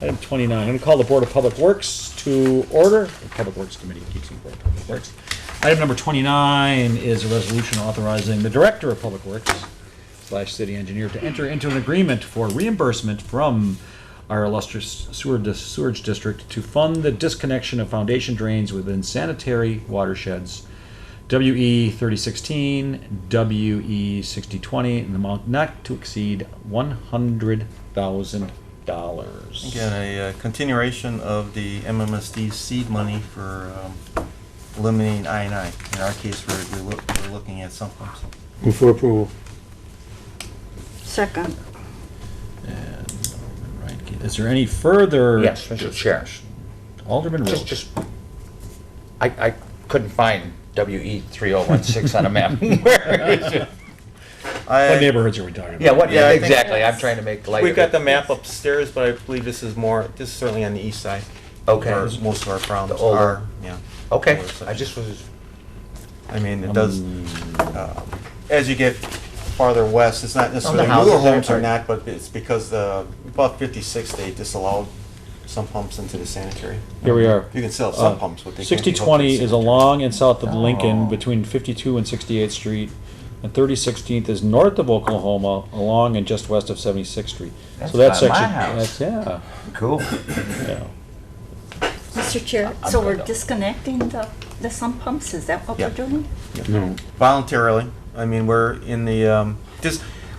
Item 29, I'm going to call the Board of Public Works to order. The Public Works Committee keeps saying Board of Public Works. Item number 29 is a resolution authorizing the Director of Public Works / City Engineer to enter into an agreement for reimbursement from our illustrious sewerage district to fund the disconnection of foundation drains within sanitary watersheds WE 3016, WE 6020, in the amount not to exceed $100,000. Again, a continuation of the MMSD seed money for eliminating I&I. In our case, we're looking at sump pumps. Move for approval. Second. And Alderman Reinke. Is there any further? Yes, Mr. Chair. Alderman Roach. I couldn't find WE 3016 on a map. Where is it? What neighborhoods are we talking about? Yeah, what, Yeah, I think exactly, I'm trying to make light of it. We've got the map upstairs, but I believe this is certainly on the east side. Okay. Where most of our problems The older- are, yeah. Okay, older sections. I just was, I mean, it does, as you get farther west, it's not necessarily, houses newer there, homes are or- not, but it's because above 56, they disallowed sump pumps into the sanitary. Here we are. You can sell sump pumps, but they can't. 6020 is along and south of Lincoln Oh. between 52 and 68th Street. And 3016th is north of Oklahoma, along and just west of 76th Street. That's So that by my section, house. that's, cool. yeah. Mr. Chair, I'm so we're good. disconnecting the sump pumps, is that what we're Yeah. doing? No. Voluntarily. I mean, we're in the,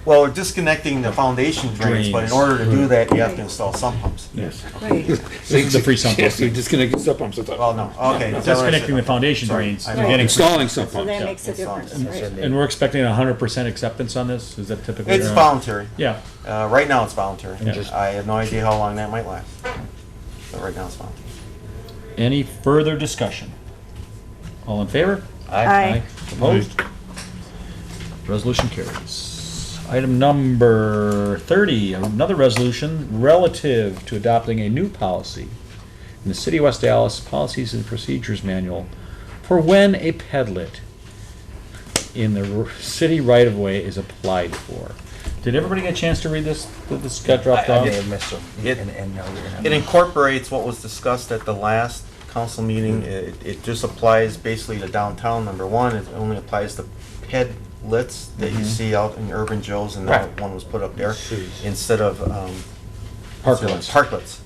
we're disconnecting the foundation drains, but in Drains. order to do that, you have to Right. install sump pumps. Yes. Right. This is the free sump pump. Yes, you're disconnecting sump pumps. I thought. Well, no, okay. is that what I Disconnecting the said? foundation Sorry. drains. I You're getting, Installing sump So pumps. that Yeah. makes a difference, It's right? and we're expecting 100% acceptance on this? Is that typically? It's voluntary. Yeah. Right now, it's voluntary. Yeah. I have no idea how long that might last. But right now, it's voluntary. Any further discussion? All in favor? Aye. Opposed? Resolution carries. Item number 30, another resolution relative to adopting a new policy in the City of West Dallas Policies and Procedures Manual for when a pedlet in the city right-of-way is applied for. Did everybody get a chance to read this? Did this got dropped I off? may have missed some. It- It incorporates what was discussed at the last council meeting. It just applies basically to downtown, number one. It only applies to pedlets that you see out in Urban Joe's, and that Right. one was put up there Jeez. instead of Parklets. Parklets.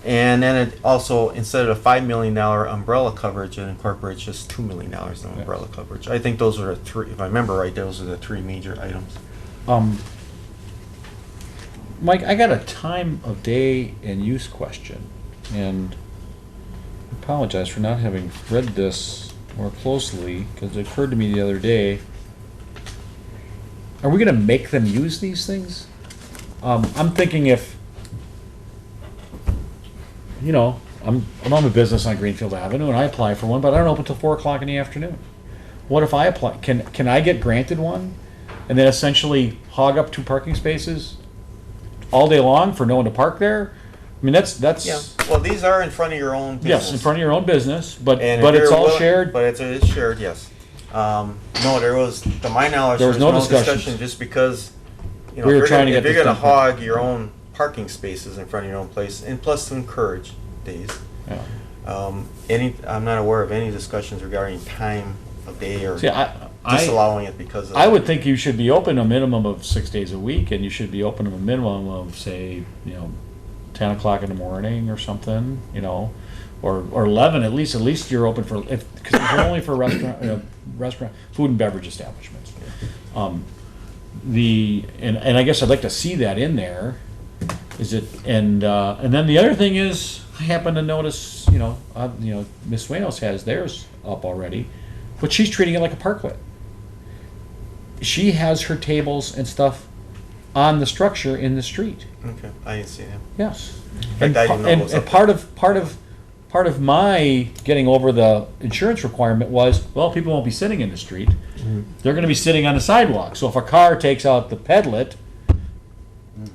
And then it also, instead of $5 million umbrella coverage, it incorporates just $2 million in umbrella coverage. I think those are the three, if I remember right, those are the three major items. Mike, I got a time of day and use question, and I apologize for not having read this more closely, because it occurred to me the other day. Are we gonna make them use these things? I'm thinking if, I'm on a business on Greenfield Avenue, and I apply for one, but I don't open till 4 o'clock in the afternoon. What if I apply, can I get granted one, and then essentially hog up 2 parking spaces all day long for no one to park there? I mean, that's Yeah, well, these are in front of your own business. yes, in front of your own business, but And but if it's you're all willing- shared. But it's shared, yes. No, there was, to my knowledge, There there was was no no discussions. discussion, just because, We were trying to get if you're this gonna done. hog your own parking spaces in front of your own place, and plus to encourage these. Yeah. I'm not aware of any discussions regarding time of day or See, I disallowing it because of. I would think you should be open a minimum of 6 days a week, and you should be open a minimum of, say, 10 o'clock in the morning or something, or 11 at least. At least you're open for, because it's only for restaurant, food and beverage establishments. And I guess I'd like to see that in there. Is it, and then the other thing is, I happen to notice, Miss Suenos has theirs up already, but she's treating it like a parklet. She has her tables and stuff on the structure in the street. Okay, I didn't see that. Yes. fact, I didn't know it was And up part of my getting over the insurance requirement was, well, people won't be sitting in the street. They're gonna be sitting on the sidewalk. So if a car takes out the pedlet,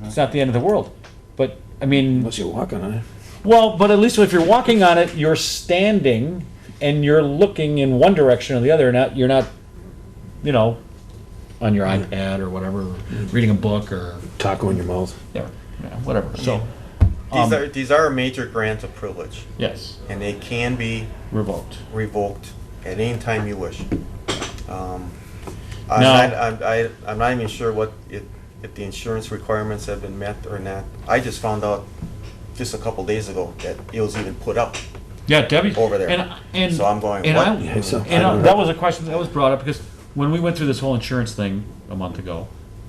it's not the end of the world. But, I mean, Unless you're walking on it. well, but at least if you're walking on it, you're standing and you're looking in one direction or the other, and you're not, on your iPad or whatever, reading a book or, Taco in your mouth. yeah, whatever. So, These are a major grant of privilege, Yes, and they can be revoked. revoked at any time you wish. I'm No. I'm not even sure if the insurance requirements have been met or not. I just found out just a couple days ago that it was even put up. Yeah, Debbie. Over there. And So I'm going, and what? I- Yeah, so- and that was a question that was brought up because when we went through this whole insurance thing a month ago,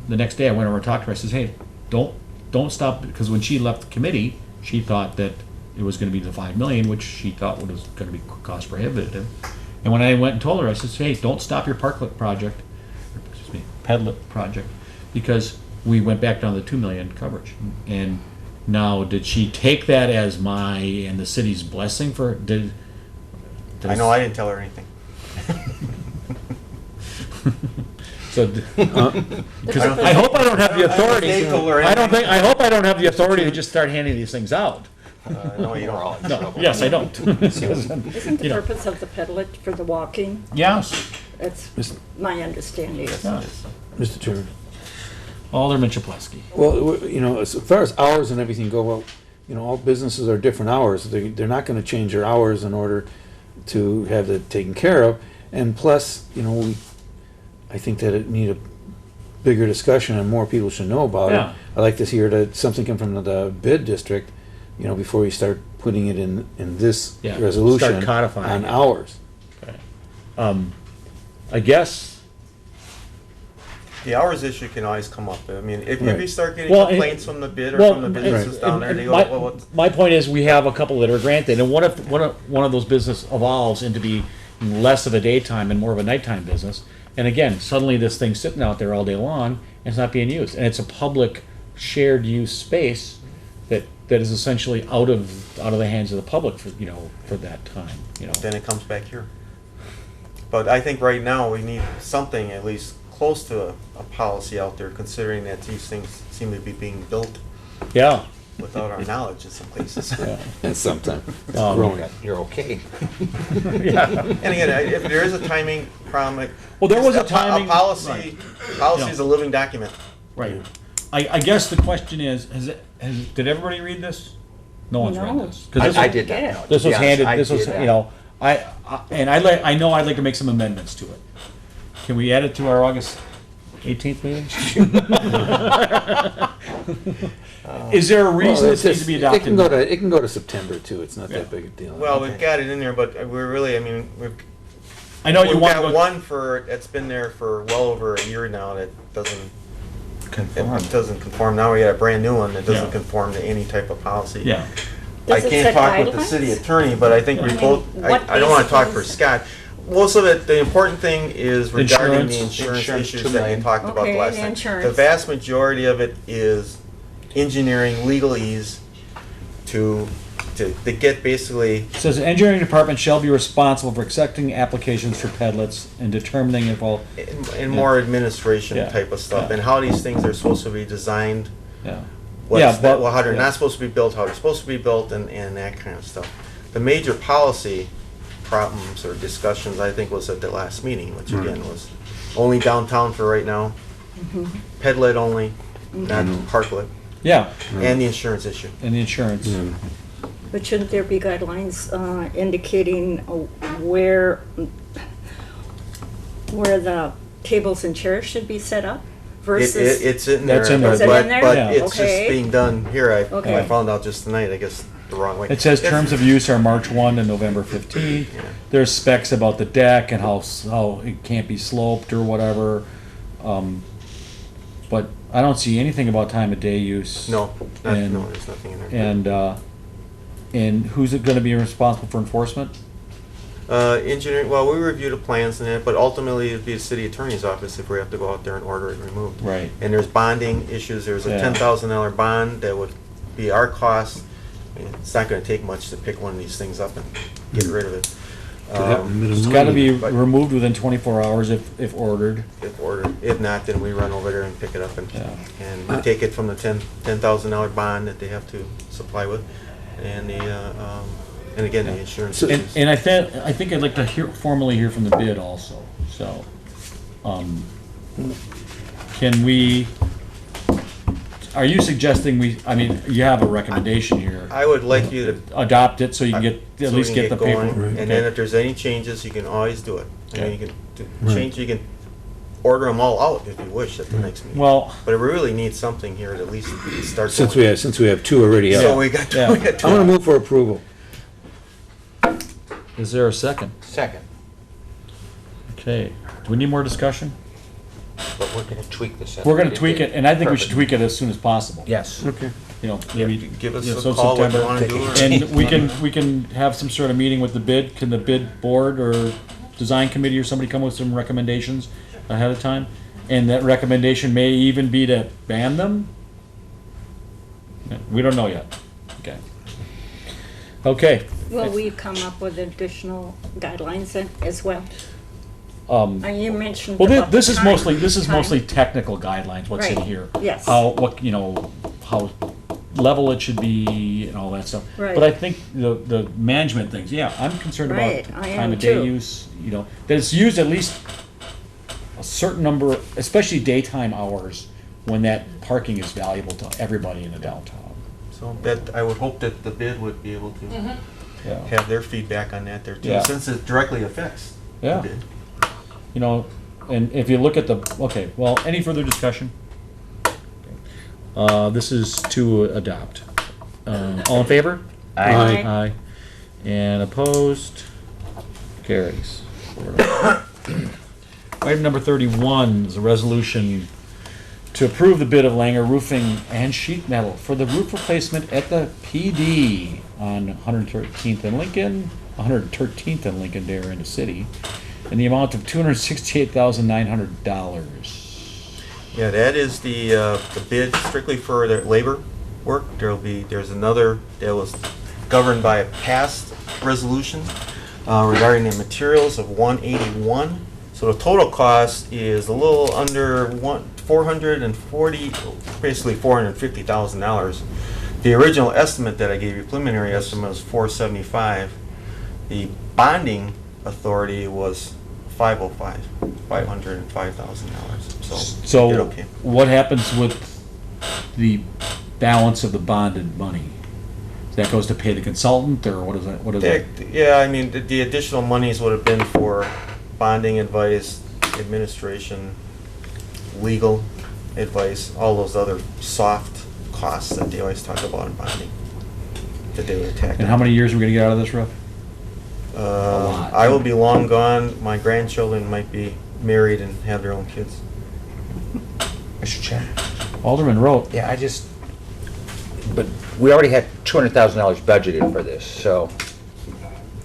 the next day I went over and talked to her. I says, "Hey, don't stop," because when she left the committee, she thought that it was going to be the 5 million, which she thought was going to be cost prohibitive. And when I went and told her, I says, "Hey, don't stop your parklet project, excuse me, pedlet project, because we went back down to the 2 million coverage." And now, did she take that as my and the city's blessing for, I know I didn't tell her anything. So, because I hope I don't have the authority, They told her I hope I don't have the authority to just start handing these things out. No, you don't. No, yes, I don't. Isn't the You know. purpose of the pedlet for the walking? Yes, That's Mis- my understanding. yes. Mr. Chairman. Alderman Chaplesky. Well, you know, as far as hours and everything go, well, you know, all businesses are different hours. They're not gonna change their hours in order to have it taken care of. And plus, you know, I think that it need a bigger discussion and more people should know about Yeah. it. I like to hear that something come from the bid district, you know, before you start putting it in this Yeah, resolution. start codifying on it. hours. I guess, The hours issue can always come up. I mean, if Right. you start getting Well, complaints from the bid or well, from the businesses and- down there, and they go, my- well, what's... My point is, we have a couple that are granted, and what if one of those business evolves into be less of a daytime and more of a nighttime business? And again, suddenly this thing's sitting out there all day long, and it's not being used, and it's a public shared use space that is essentially out of the hands of the public for, for that time, Then it comes back here. But I think right now we need something at least close to a policy out there, considering that these things seem to be being built Yeah. without our knowledge in some places. And sometimes it's Um, growing. You're okay. Yeah. And again, if there is a timing problem, Well, there was a a timing. policy Yeah. is a living document. Right. I guess the question is, did everybody read this? No one's read No. this. 'Cause this I was- did not know. This was To be honest, handed, I this was, did you not. know, I know I'd like to make some amendments to it. Can we add it to our August 18th meeting? Is there a reason Well, this needs to be it can adopted? go to, it can go to September too, it's not Yeah. that big a deal. Well, we've got it in there, but we're really, I mean, I know you we've want to got go. one that's been there for well over a year now that doesn't Conform. It doesn't conform. Now we got a brand new one that doesn't Yeah. conform to any type of policy. Yeah. I Does it can't set talk with the guidelines? city attorney, but I think we I mean, both, what I don't wanna basic talk ones? for Scott. Most of it, the important thing is regarding the Insurance. insurance Insurance, issues 2 that you million. talked about Okay, the last the time. insurance. The vast majority of it is engineering, legalese to get basically, It says, the engineering department shall be responsible for accepting applications for pedlets and determining if all, in more administration Yeah. type of stuff, Yeah. and how these things are supposed to be designed. yeah. Well, how they're yeah. not supposed to be built, how they're supposed to be built, and that kind of stuff. The major policy problems or discussions, I think, was at the last meeting, which again was only downtown for right now, pedlet only, not parklet, Yeah, and the insurance issue. and the insurance. But shouldn't there be guidelines indicating where the tables and chairs should be set up versus? It's in there, That's in there. Is it but, in there? but Yeah. it's just Okay. being done here. I Okay. found out just tonight, I guess, the wrong way. It says It's- terms of use are March 1 and November 15th. Yeah. There's specs about the deck and how it can't be sloped or whatever. But I don't see anything about time of day use. No, And- no, there's nothing in there. And who's it gonna be responsible for enforcement? Engineering, well, we review the plans and that, but ultimately it'd be the city attorney's office if we have to go out there and order it removed. Right. And there's bonding issues, there's a Yeah. $10,000 bond that would be our cost. I mean, it's not gonna take much to pick one of these things up and get rid of it. Could happen in the middle of It's the gotta night. be But- removed within 24 hours if ordered. If ordered, if not, then we run over there and pick it up and, Yeah. and we take it from the $10,000 bond that they have to supply with. And and again, the insurance So- issues. And I think I'd like to formally hear from the bid also, so. Can we, are you suggesting I mean, you have a recommendation here. I would like you to Adopt it so you can get, so at we least can get the going, paper. and then if there's any changes, you can always do it. I mean, Okay. you can change, you can order them all out if you wish at the next meeting. Well, But we really need something here to at least start Since going. we have two already So out. we got, Yeah. we got I'm gonna two. move for approval. is there a second? Second, Okay, do we need more discussion? but we're gonna tweak this. We're gonna tweak it, and I think we should Perfect. tweak it as soon as possible. Yes. Okay. You know, maybe. Give us you know, a so call what you September. wanna do. or- And we can have some sort of meeting with the bid, can the bid board or design committee or somebody come with some recommendations ahead of time? And that recommendation may even be to ban them? Yeah, we don't know yet, okay. Okay, Will we come up with additional guidelines then as well? You mentioned. well, about this the is time- mostly, this is time. mostly technical guidelines, what's in Right, here. yes. How, what, you know, how level it should be and all that stuff. Right. But I think the management things, yeah, I'm concerned about Right, I time am of day too. use, you know, that it's used at least a certain number, especially daytime hours, when that parking is valuable to everybody in the downtown. So that, I would hope that the bid would be able to Yeah, have their feedback on that there too, Yeah. since it directly affects the Yeah. bid. you know, and if you look at the, okay, well, any further discussion? This is to adopt. All in favor? Aye. Aye. Aye. And opposed? Carries. Item number 31 is a resolution to approve the bid of Langer Roofing and Sheet Metal for the roof replacement at the PD on 113th and Lincoln, 113th and Lincoln there in the city, in the amount of $268,900. Yeah, that is the bid strictly for their labor work. There's another that was governed by a past resolution regarding the materials of 181. So the total cost is a little under 440, basically $450,000. The original estimate that I gave you, preliminary estimate, was 475. The bonding authority was 505, $505,000. So So did okay. what happens with the balance of the bonded money? That goes to pay the consultant, or what is that, what is that? Yeah, I mean, the additional monies would have been for bonding advice, administration, legal advice, all those other soft costs that they always talk about in bonding, that they would attack. And how many years are we gonna get out of this, Ruff? lot. I will be long gone. My grandchildren might be married and have their own kids. Mr. Chairman. Alderman wrote, Yeah, but we already had $200,000 budgeted for this, so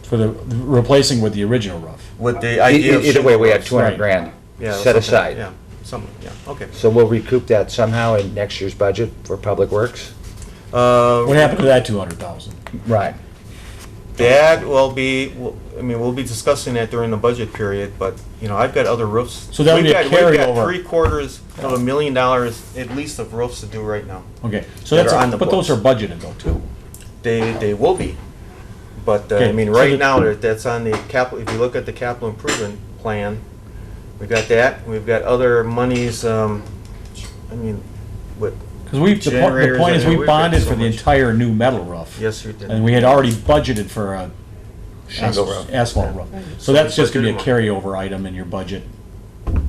for the, replacing with the original Ruff. With the idea of either way, we had shingle 200 Right. grand roofs. set something- aside. Yeah, okay. So we'll recoup that somehow in next year's budget for Public Works? What happened to that 200,000? Right. That will be, we'll be discussing that during the budget period, but, I've got other roofs. So that would be a We've got carryover. $750,000 at least of roofs to do right now. Okay, so That that's, are on the but those are books. budgeted though, too. They will be. But, Okay, so right the- now, that's on the capital, if you look at the capital improvement plan, we've got that, we've got other monies, what, Because the Generators, point is I mean, we we've got bonded so for the much. entire new metal roof. yes, you did. And we had already budgeted for a Shingle roof. asphalt roof. So that's just gonna be a carryover item in your budget,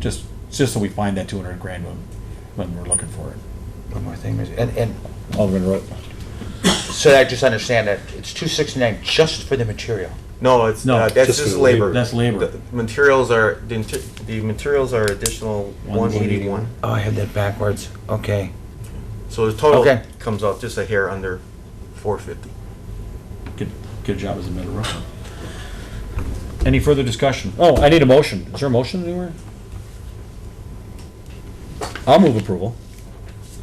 just so we find that 200 grand when we're looking for it. One more thing, and Alderman wrote. so I just understand that it's 269 just for the material. No, it's, No, that's just just the labor. labor. That's labor. The materials are, the materials are additional 181. Oh, I had that backwards. Okay. So the total Okay. comes out just a hair under 450. Good job as a metal roofer. Any further discussion? Oh, I need a motion. Is there a motion anywhere? I'll move approval.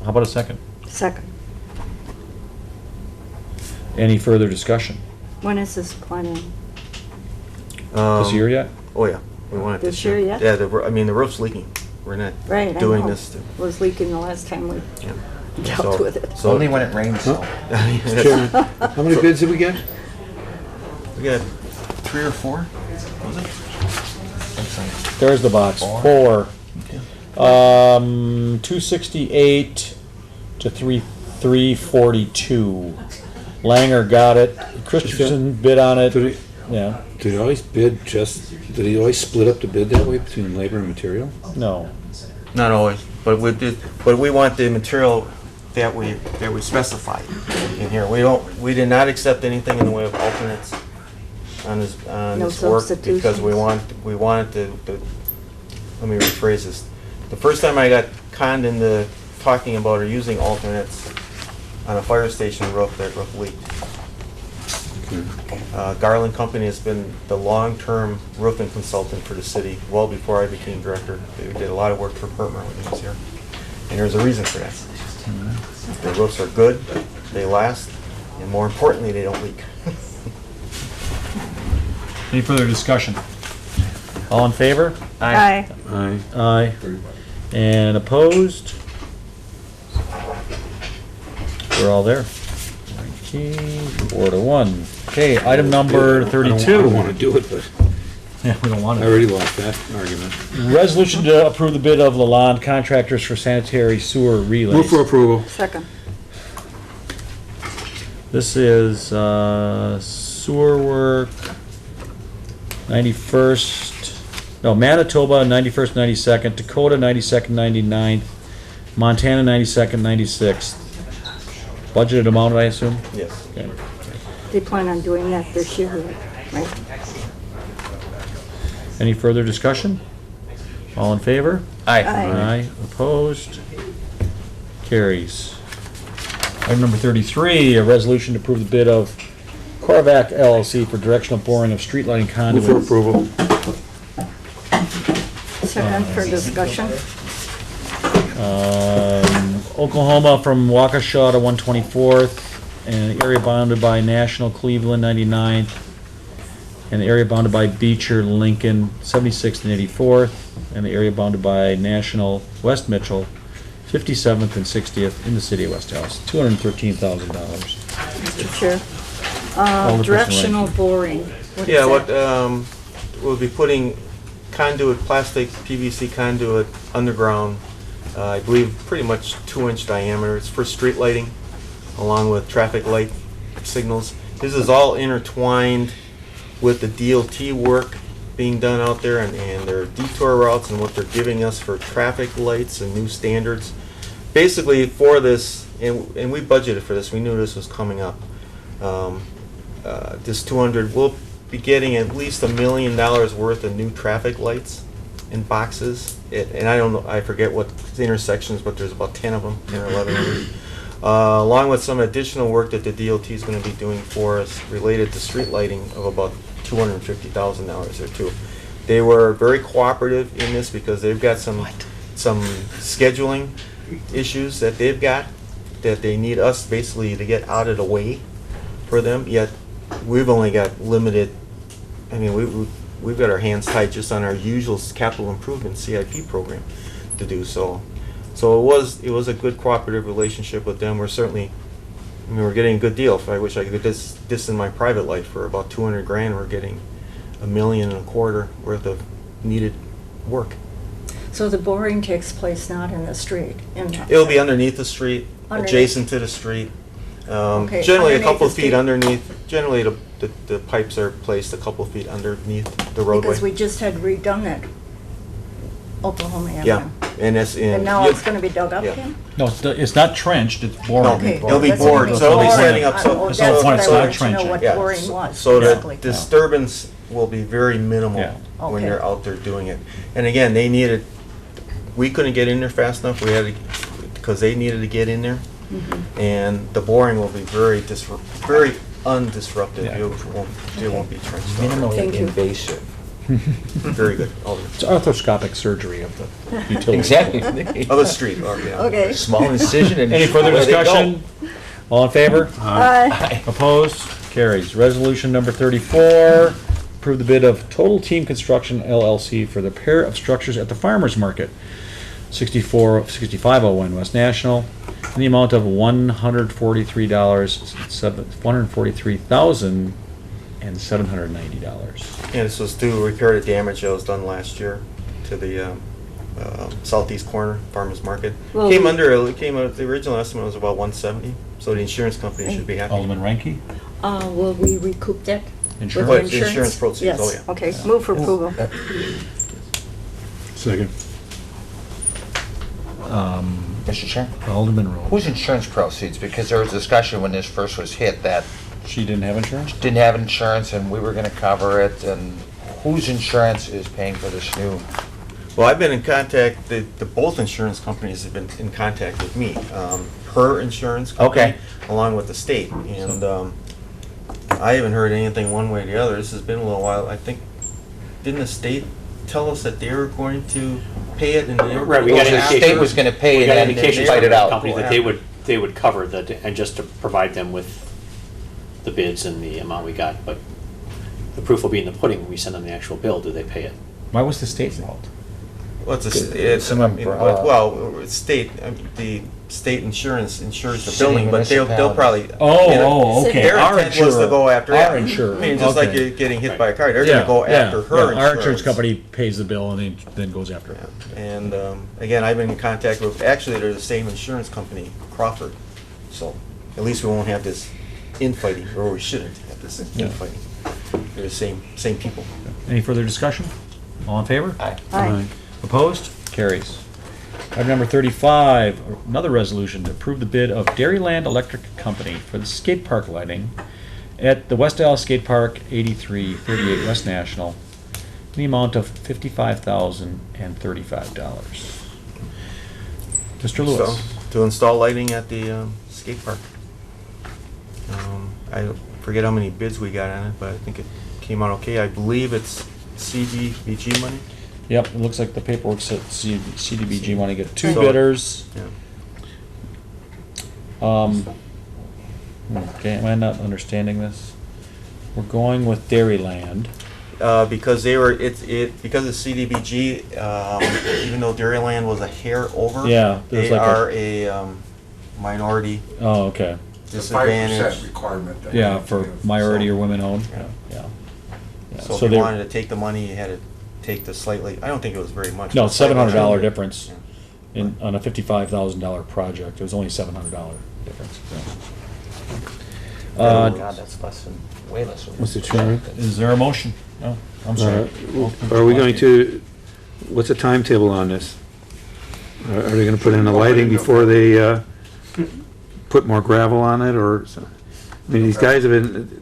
How about a second? Second. Any further discussion? When is this planning? This year yet? Oh, yeah, we want it This this year. year, yeah? Yeah, the roof's leaking. We're not Right, I doing know. this to, Was leaking the last time we yeah. dealt with it. So Only when it rains, though. Chairman, how many bids did we get? We got 3 or 4, was it? There's the box. 4. 268, to 3,342. Langer got it. Christensen bid on it. Did Yeah, he always bid did he always split up the bid that way between labor and material? no. Not always, but we want the material that we specified in here. We did not accept anything in the way of alternates on this No work because we substitutions. wanted to, let me rephrase this. The first time I got conned into talking about or using alternates on a fire station roof, that roof leaked. Garland Company has been the long-term roofing consultant for the city well before I became director. They did a lot of work for Pertmer when he was here. And there's a reason for that. The roofs are good, they last, and more importantly, they don't leak. Any further discussion? All in favor? Aye. Aye. Aye. And opposed? We're all there. 19, 4-1. Okay, item number I don't 32. want to do it, but Yeah, we don't want I to. already lost that argument. Resolution to approve the bid of Lalonde Contractors for sanitary sewer relays. Move for approval. Second. This is sewer work, 91st, no, Manitoba, 91st, 92nd, Dakota, 92nd, 99th, Montana, 92nd, 96th. Budgeted amount, I assume? Yes. Okay. They plan on doing that this year, right? Any further discussion? All in favor? Aye. Aye. Opposed? Carries. Item number 33, a resolution to approve the bid of Corvac LLC for directional boring of street lighting Move conduit. for approval. Second for discussion. Oklahoma from Waukesha to 124th, and the area bounded by National Cleveland 99th, and the area bounded by Beecher Lincoln 76th and 84th, and the area bounded by National West Mitchell 57th and 60th in the city of West Dallas. $213,000. Mr. Chair. Alderperson Directional Wright. boring. What is Yeah, that? we'll be putting conduit, plastic PVC conduit underground, I believe pretty much 2-inch diameter. It's for street lighting, along with traffic light signals. This is all intertwined with the DOT work being done out there and their detour routes and what they're giving us for traffic lights and new standards. Basically for this, and we budgeted for this, we knew this was coming up. This 200, we'll be getting at least $1 million worth of new traffic lights in boxes. And I don't know, I forget what intersections, but there's about 10 of them, 10 or 11 of them. Along with some additional work that the DOT is going to be doing for us related to street lighting of about $250,000 there too. They were very cooperative in this because they've got some scheduling issues that they've got that they need us basically to get out of the way for them. Yet we've only got limited. I mean, we've got our hands tied just on our usual capital improvement CIP program to do so. So it was a good cooperative relationship with them. We're certainly, I mean, we're getting a good deal. If I wish I could this in my private life for about $200,000, we're getting $1.25 million worth of needed work. So the boring takes place not in the street? It'll be underneath the street, Underneath. adjacent to the street. Okay, Generally, a underneath couple the feet street. underneath. Generally, the pipes are placed a couple feet underneath the roadway. Because we just had redone that Oklahoma Avenue. Yeah, and that's in. And now it's gonna be dug up Yeah. again? No, it's not trenched, it's boring. No, Okay. it'll be That's gonna bored, be so it'll be boring. setting up, Oh, so. That's that's the what point, I it's not wanted to know trenching. what Yeah, boring so- was. So the basically. disturbance will be very minimal Yeah. when Okay. you're out there doing it. And again, we couldn't get in there fast enough, because they needed to get in there. Mm-hmm. And the boring will be very undisrupted. Yeah. It won't be trenched. Thank Minimally you. invasive. Very good. It's arthroscopic surgery of the utility. Exactly. Of a street, or, yeah. Okay. Small incision and. Any further away they go. discussion? All in favor? Aye. Opposed? Carries. Resolution number 34, approve the bid of Total Team Construction LLC for the repair of structures at the Farmers Market, 6501 West National, in the amount of $143,790. And this was to repair the damage that was done last year to the southeast corner farmers market. Well, Came under, it came out, the original estimate was about 170, so the insurance company should be happy. Alderman Ranky? Will we recoup that? with Insurance? our Oh, it's insurance proceeds, Yes. oh, yeah. Okay, move for approval. Second. Mr. Chair? Alderman Roll. Whose insurance proceeds? Because there was discussion when this first was hit that She didn't have insurance? didn't have insurance and we were gonna cover it, and whose insurance is paying for this new? Well, I've been in contact, the both insurance companies have been in contact with me. Her insurance company, Okay. along with the state, and I haven't heard anything one way or the other. This has been a little while. I think, didn't the state tell us that they were going to pay it and they were? Right, we got The indication. state was gonna pay We it got and indications fight from it the out. company that they would cover that, and just to provide them with the bids and the amount we got, but the proof will be in the pudding when we send them the actual bill, do they pay it? Why was the state involved? Well, it's Some umbrella. well, it's state, the state insurance insures the City building, but they'll probably. Oh, okay. Their Our intent was to insurer. go after. Our it. insurer. I mean, just like Okay. you're getting hit by a car, they're gonna go after her insurance. Our insurance company pays the bill and then goes after her. And again, I've been in contact with, actually, they're the same insurance company, Crawford. So at least we won't have this infighting, or we shouldn't have this Yeah. infighting. They're the same people. Any further discussion? All in favor? Aye. Aye. Opposed? Carries. Item number 35, another resolution to approve the bid of Dairyland Electric Company for the skate park lighting at the West Dallas Skate Park, 8338 West National, in the amount of $55,035. Mr. Lewis. So, to install lighting at the skate park. I forget how many bids we got on it, but I think it came out okay. I believe it's CDBG money. Yep, it looks like the paperwork said CDBG want to get two So- bidders. Yeah. Okay, am I not understanding this? We're going with Dairyland. Because they were, because of CDBG, even though Dairyland was a hair over. Yeah, there's They like are a minority Oh, okay. It's a 5% disadvantage. requirement. that Yeah, you have for to give. minority So- or women owned, Yeah. yeah. Yeah. So if So you they're- wanted to take the money, you had to take the slightly, I don't think it was very much. No, but slightly $700 under. difference in, on a $55,000 project, it was only $700 difference. God, that's less than, way less than. Mr. Chairman? Is there a motion? No, I'm sorry. Are we going to, what's the timetable on this? Are they gonna put in the lighting before they, put more gravel on it, or, I mean, these guys have been,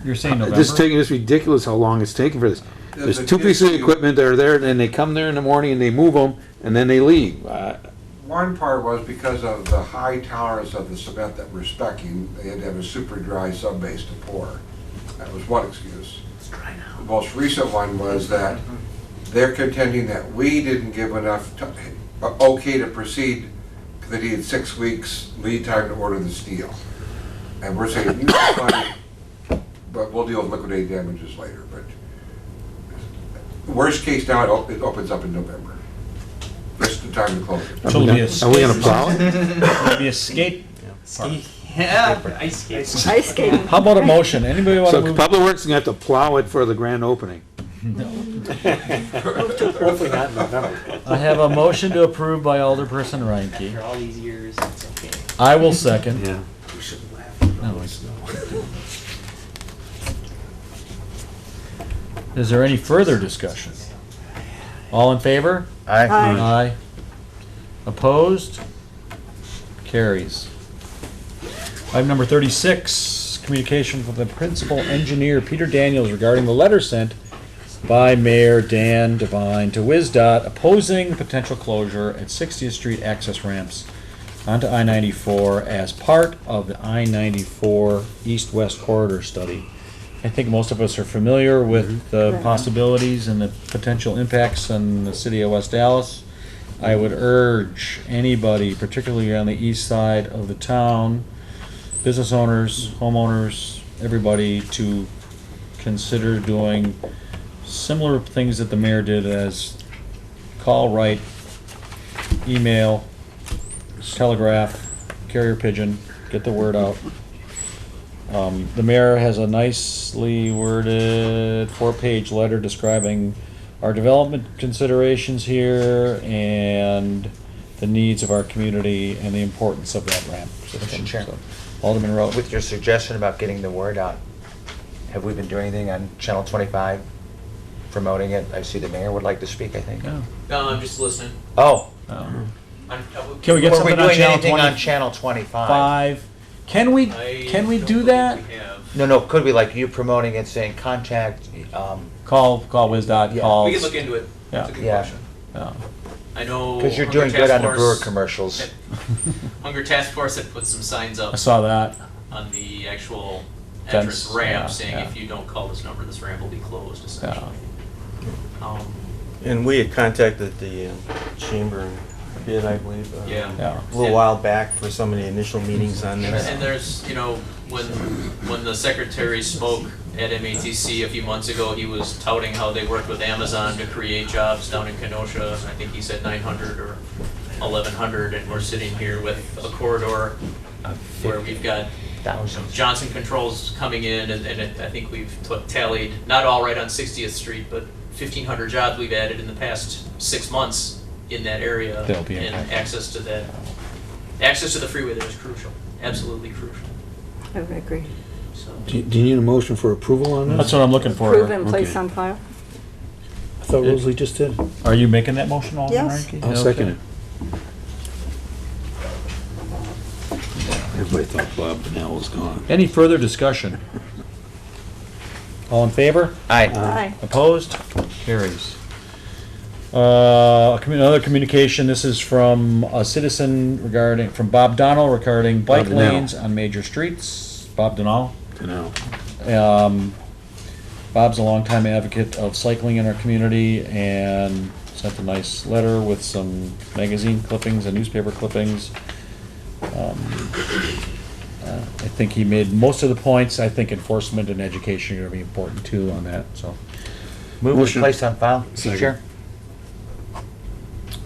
You're saying November? this is taking, it's ridiculous how long it's taking for this. There's two pieces of equipment that are there, and they come there in the morning and they move them, and then they leave. One part was because of the high tolerance of the cement that we're speccing, they had to have a super dry subbase to pour. That was one excuse. The most recent one was that they're contending that we didn't give enough okay to proceed, because they needed 6 weeks lead time to order the steel. And we're saying, you can find, but we'll deal with liquidated damages later, but worst case now, it opens up in November. That's the time to close it. So it'll be a Are we gonna skate- plow it? It'll be a skate. Yeah, ice skates. Ice skating. How about a motion? Anybody want to So move? Public Works is gonna have to plow it for the grand opening. Hopefully not in November. I have a motion to approve by Alderperson Reinke. After all these years, it's okay. I will second. Yeah. We should laugh. No, it's- Is there any further discussion? All in favor? Aye. Aye. Opposed? Carries. Item number 36, communication from the principal engineer, Peter Daniels, regarding the letter sent by Mayor Dan Devine to WisDOT opposing potential closure at 60th Street access ramps onto I-94 as part of the I-94 East-West Corridor Study. I think most of us are familiar with the Right. possibilities and the potential impacts on the city of West Dallas. I would urge anybody, particularly on the east side of the town, business owners, homeowners, everybody, to consider doing similar things that the mayor did, as call, write, email, telegraph, carrier pigeon, get the word out. The mayor has a nicely worded 4-page letter describing our development considerations here and the needs of our community and the importance of that ramp system. Mr. Chair. So, Alderman Rowe. With your suggestion about getting the word out, have we been doing anything on Channel 25, promoting it? I see the mayor would like to speak, I think. Yeah. No, I'm just listening. Oh, Can we get were something we on doing Channel anything on 25? Channel 25? Can we I do don't that? believe we have. No, could we, like you promoting it, saying contact, Call WisDOT, Yeah. call. We can look into it. It's a good Yeah. question. Yeah. I know. because you're Hunger doing good Task on the brewer Force- commercials. Hunger Task Force had put some signs up I saw that. on the actual Fence, entrance yeah, ramp saying yeah. if you don't call this number, this ramp will be closed essentially. And we had contacted the chamber and bid, I believe, Yeah. Yeah. a little while back for some of the initial meetings on this. And there's, when the secretary spoke at MATC a few months ago, he was touting how they worked with Amazon to create jobs down in Kenosha. I think he said 900 or 1,100, and we're sitting here with a corridor where we've got Thousands. Johnson Controls coming in, and I think we've tallied, not all right on 60th Street, but 1,500 jobs we've added in the past 6 months in that area. They'll be And impacted. access to the freeway there is crucial, absolutely crucial. I would agree. So, Do you need a motion for approval on That's this? what I'm looking for. Approve and place Okay. on file? I thought Rosalie just did. Are you making that motion, Alderman Yes. Reinke? I'll second it. Everybody thought Bob Bennell was gone. Any further discussion? All in favor? Aye. Aye. Opposed? Carries. Another communication, this is from a citizen from Bob Donnell regarding bike Bob Donnell. lanes on major streets. Bob Donnell. You know. Bob's a longtime advocate of cycling in our community and sent a nice letter with some magazine clippings and newspaper clippings. I think he made most of the points. I think enforcement and education are going to be important too on that, so. Move Motion. to place on file, Mr. Second. Chair.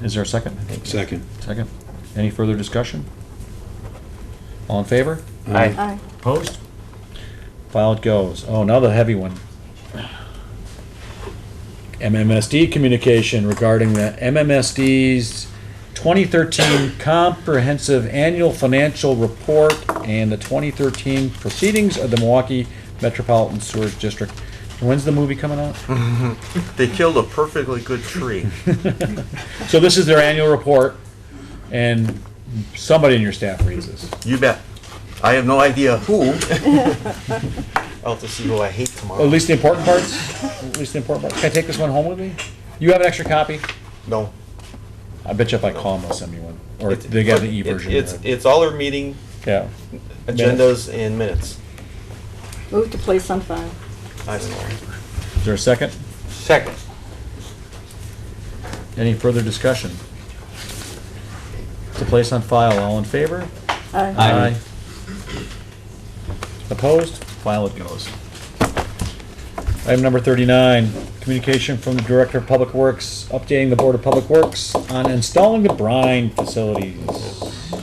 Is there a second? Second. Second. Any further discussion? All in favor? Aye. Aye. Opposed? File it goes. Oh, now the heavy one. MMSD communication regarding the MMSD's 2013 Comprehensive Annual Financial Report and the 2013 Proceedings of the Milwaukee Metropolitan Sewerage District. When's the movie coming out? They killed a perfectly good tree. So this is their annual report, and somebody in your staff reads this. You bet. I have no idea who. I'll have to see who I hate tomorrow. At least the important parts? At least the important parts. Can I take this one home with me? You have an extra copy? No. I bet you if I call them, they'll send me one. Or they got the e-version. It's all our meeting Yeah. agendas and minutes. Move to place on file. I don't know. Is there a second? Second. Any further discussion? To place on file, all in favor? Aye. Opposed? File it goes. Item number 39, communication from the Director of Public Works, updating the Board of Public Works on installing the brine facilities.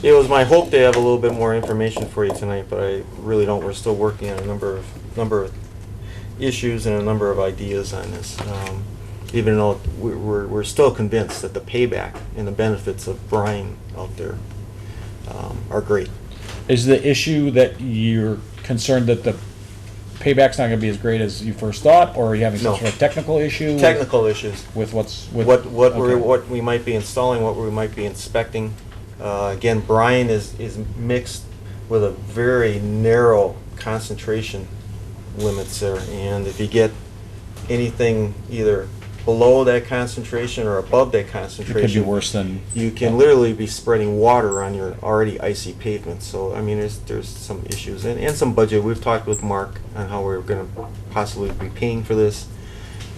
It was my hope to have a little bit more information for you tonight, but I really don't. We're still working on a number of issues and a number of ideas on this. Even though we're still convinced that the payback and the benefits of brine out there are great. Is the issue that you're concerned that the payback's not gonna be as great as you first thought, or are you having some No. sort of technical issue? with- Technical issues. With okay. What we might be installing, what we might be inspecting. Again, brine is mixed with a very narrow concentration limits there, and if you get anything either below that concentration or above that It concentration, could be worse than. you can literally be spreading water on your already icy pavement. So, I mean, there's some issues and some budget. We've talked with Mark on how we're going to possibly be paying for this.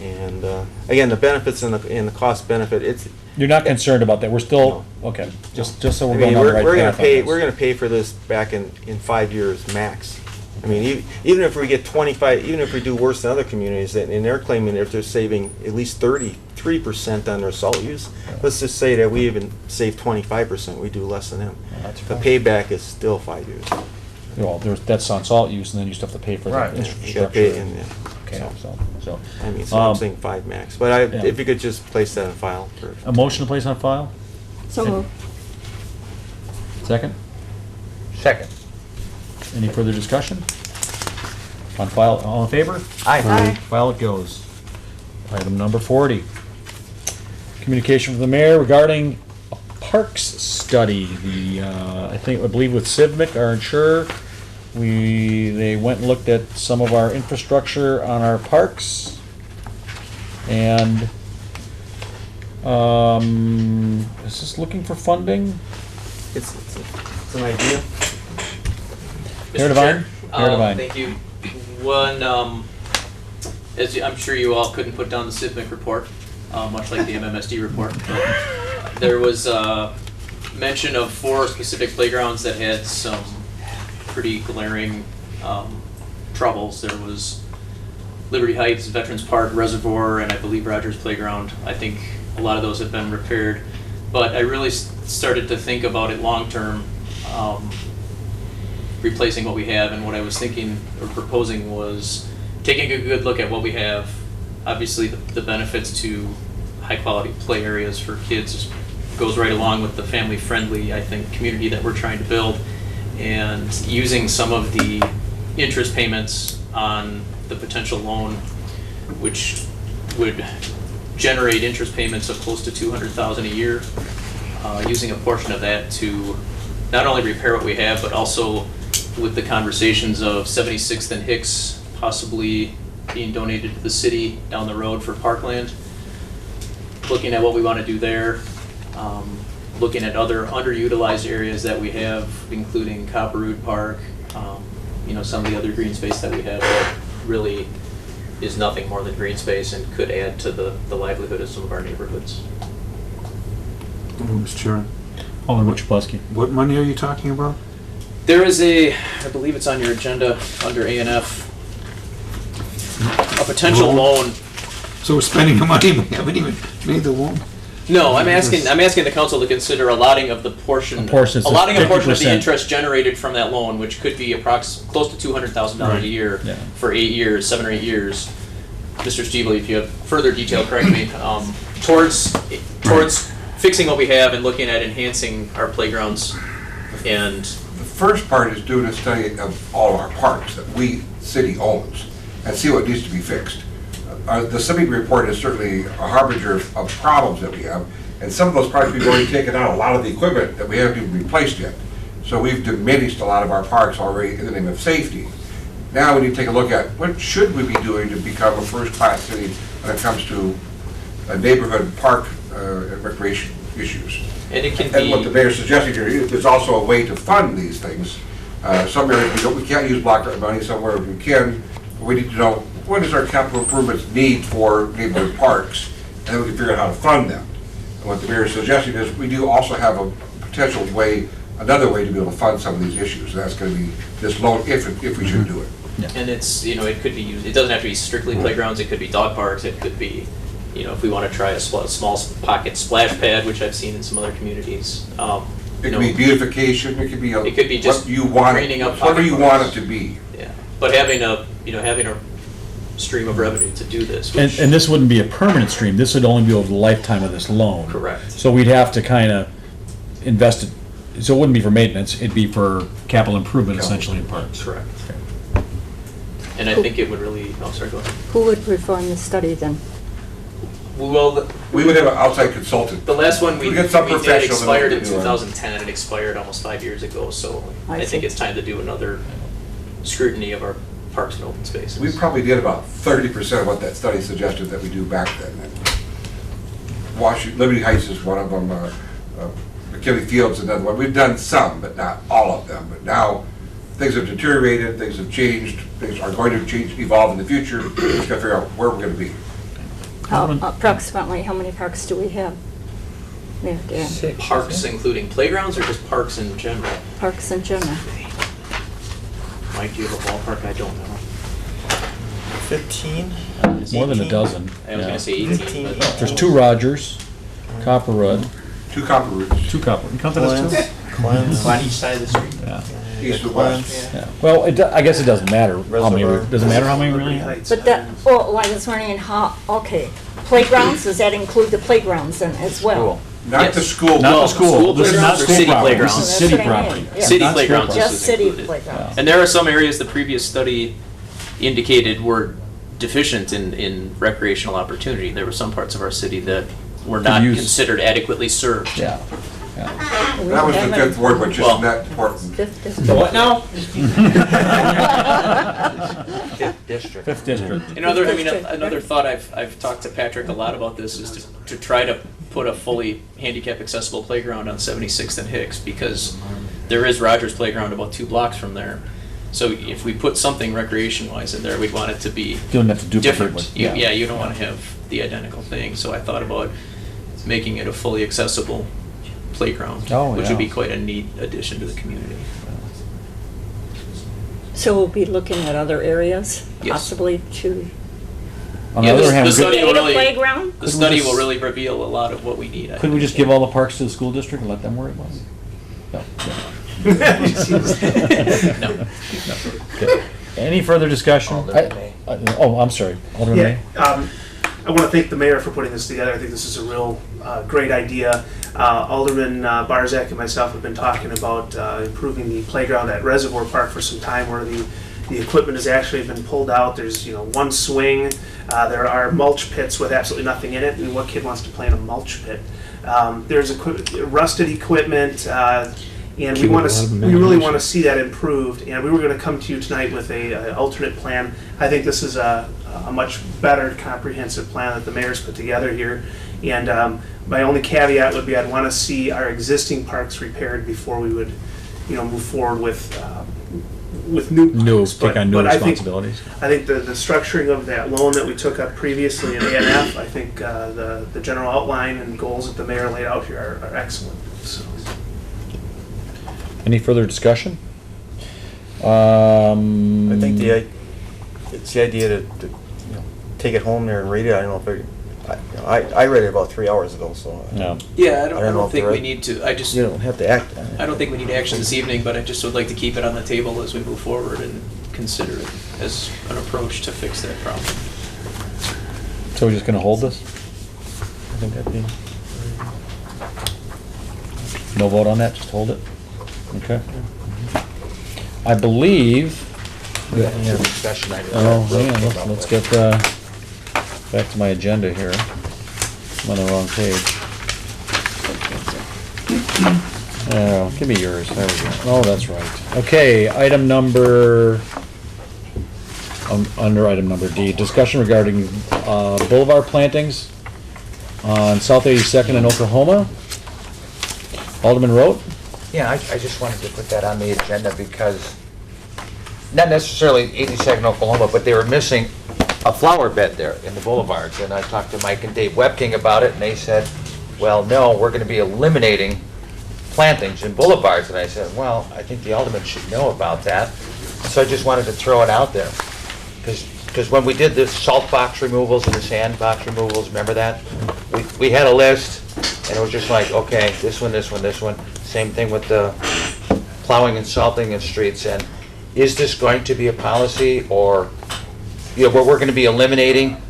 And again, the benefits and the cost benefit, it's. You're not concerned about that, we're still, okay, just so I we're mean, going on the right we're gonna path on pay, this. we're gonna pay for this back in 5 years max. I mean, even if we get 25, even if we do worse than other communities, and they're claiming that they're saving at least 33% on their salt use, let's just say that we even save 25%, we do less than them. That's The fine. payback is still 5 years. Well, that's on salt use, and then you still have to pay for Right. the You gotta pay, infrastructure. and Okay. So, I mean, so I'm Um, saying 5 max, but yeah. if you could just place that in file for. a motion to place on file? So moved. Second? Second. Any further discussion? On file, all in favor? Aye. File it goes. Item number 40. Communication from the mayor regarding a parks study. I believe with Civic, our insurer, they went and looked at some of our infrastructure on our parks. And, is this looking for funding? It's an idea. Mayor Mr. Devine? Chair, Mayor Devine. Thank you. One, I'm sure you all couldn't put down the SIVMIC report, much like the MMSD report, but there was mention of 4 specific playgrounds that had some pretty glaring troubles. There was Liberty Heights, Veterans Park, Reservoir, and I believe Rogers Playground. I think a lot of those have been repaired, but I really started to think about it long-term, replacing what we have, and what I was thinking or proposing was taking a good look at what we have. Obviously, the benefits to high-quality play areas for kids goes right along with the family-friendly, I think, community that we're trying to build, and using some of the interest payments on the potential loan, which would generate interest payments of close to $200,000 a year, using a portion of that to not only repair what we have, but also with the conversations of 76th and Hicks possibly being donated to the city down the road for parkland, looking at what we want to do there, looking at other underutilized areas that we have, including Copperroot Park, some of the other green space that we have that really is nothing more than green space and could add to the livelihood of some of our neighborhoods. Mr. Chairman, Alderman Chapleski. what money are you talking about? There is I believe it's on your agenda under A&F, a potential loan. So we're spending the money, we haven't even made the loan? No, I'm asking the council to consider allotting of the portion, A portion, so allotting a portion of the 50%. interest generated from that loan, which could be close to $200,000 Right. a year Yeah. for 8 years, 7 or 8 years. Mr. Steveley, if you have further detail, correct me, towards fixing what we have and looking at enhancing our playgrounds. And The first part is doing a study of all of our parks that we, city owns, and see what needs to be fixed. The CIVIC report is certainly a harbinger of problems that we have, and some of those parks we've already taken out a lot of the equipment that we haven't even replaced yet. So we've diminished a lot of our parks already in the name of safety. Now we need to take a look at what should we be doing to become a first-class city when it comes to neighborhood park and recreation issues. it can And what the be, mayor's suggesting here is there's also a way to fund these things. Some areas we can't use block grant money, somewhere we can. We need to know what does our capital improvements need for neighborhood parks, and then we can figure out how to fund them. And what the mayor's suggesting is we do also have a potential way, another way to be able to fund some of these issues. That's going to be this loan if we should do it. and it's, it could be used, it doesn't have to be strictly playgrounds, it could be dog parks, it could be, if we want to try a small pocket splash pad, which I've seen in some other communities. It could be beautification, it could be It could be just what you want, greening up whatever you pocket want parks. it to be. Yeah, but having a stream of revenue to do this, And, which, and this wouldn't be a permanent stream, this would only be over the lifetime of this loan. correct. So we'd have to kind of invest it, so it wouldn't be for maintenance, it'd be for capital improvement essentially in parks. Correct. And I think it would really, sorry, go ahead. Who would perform the study then? Well, We would have an outside consultant. the last one we We get some did professional to expired in do it. 2010, it expired almost 5 years ago, so I I think see. it's time to do another scrutiny of our parks and open spaces. We probably did about 30% of what that study suggested that we do back then. And Liberty Heights is one of them, McKinley Fields is another one. We've done some, but not all of them. But now, things have deteriorated, things have changed, things are going to change, evolve in the future. We just gotta figure out where we're gonna be. Approximately, how many parks do we have? There, Dan. Parks including playgrounds or just parks in general? Parks in general. Mike, do you have a ballpark? I don't know. 15? More than a 18? dozen. I was yeah. gonna say 18, but. There's 2 Rogers, Copperwood, 2 copper roots. 2 Copper, you count that as 2? Cleanse. On each side of the street. Yeah. East and Cleanse. west. Yeah. Well, I guess it doesn't matter how many, Reservoir. does it matter how many really? But that, well, I was wondering how, okay, playgrounds, does that include the playgrounds then as well? Cool. Not the Yes. school. Not No, the school. school This is not playgrounds or school city property. playgrounds. This is That's city what I mean, property. yeah. City Not school playgrounds. property. Just city included. playgrounds. And there are some areas the previous study indicated were deficient in recreational opportunity. There were some parts of our city that were not use- considered adequately served. Yeah. Yeah. That was the fifth ward, which Well- isn't that important. Fifth The district. what now? Fifth district. Fifth district. Another thought, I've talked to Patrick a lot about this, is to try to put a fully handicap accessible playground on 76th and Hicks, because there is Rogers Playground about 2 blocks from there. So if we put something recreation-wise in there, we'd want it to be You don't have to duplicate different. what- Yeah, you don't want to have the identical thing, so I thought about making it a fully accessible playground, Oh, which yeah. would be quite a neat addition to the community. So we'll be looking at other areas, Yes. possibly to On the Yeah, other the hand, study create will a really- playground? The Could we study just- will really reveal a lot of what we need. I couldn't we think. just give all the parks to the school district and let them worry about it? No. No. Okay. Any further discussion? Alderman May. Oh, I'm sorry. Alderman May? Yeah, I want to thank the mayor for putting this together. I think this is a real great idea. Alderman Barzak and myself have been talking about improving the playground at Reservoir Park for some time, where the equipment has actually been pulled out. There's one swing. There are mulch pits with absolutely nothing in it. And what kid wants to play in a mulch pit? There's rusted equipment. And we Keep want a lot of to, we really imagination. want to see that improved, and we were going to come to you tonight with a alternate plan. I think this is a much better comprehensive plan that the mayor's put together here. And my only caveat would be I'd want to see our existing parks repaired before we would, move forward with new No, parks. take on new But I think responsibilities. the structuring of that loan that we took up previously in ANF, I think the general outline and goals that the mayor laid out here are excellent. So. Any further discussion? I think it's the idea to take it home there and read it. I don't know if I read it about 3 hours ago, so. No. Yeah, I I don't know don't if think they're we right. need to, You don't have to act on it. I don't think we need action this evening, but I just would like to keep it on the table as we move forward and consider it as an approach to fix that problem. So we're just gonna hold this? I think that'd be. No vote on that, just hold it? Okay. I believe. We have a discussion item. Oh, hang on, let's get, back to my agenda here. I'm on the wrong page. Oh, give me yours, there we go. Oh, that's right. Okay, item number, under item number D, discussion regarding, boulevard plantings on South 82nd in Oklahoma. Alderman Rote? Yeah, I just wanted to put that on the agenda because, not necessarily 82nd Oklahoma, but they were missing a flower bed there in the boulevards. And I talked to Mike and Dave Webking about it, and they said, well, no, we're going to be eliminating plantings in boulevards. And I said, well, I think the alderman should know about that. So I just wanted to throw it out there. Because when we did the salt box removals and the sand box removals, remember that? We had a list, and it was just like, okay, this one, this one, this one. Same thing with the plowing and salting of streets. And is this going to be a policy, or, where we're going to be eliminating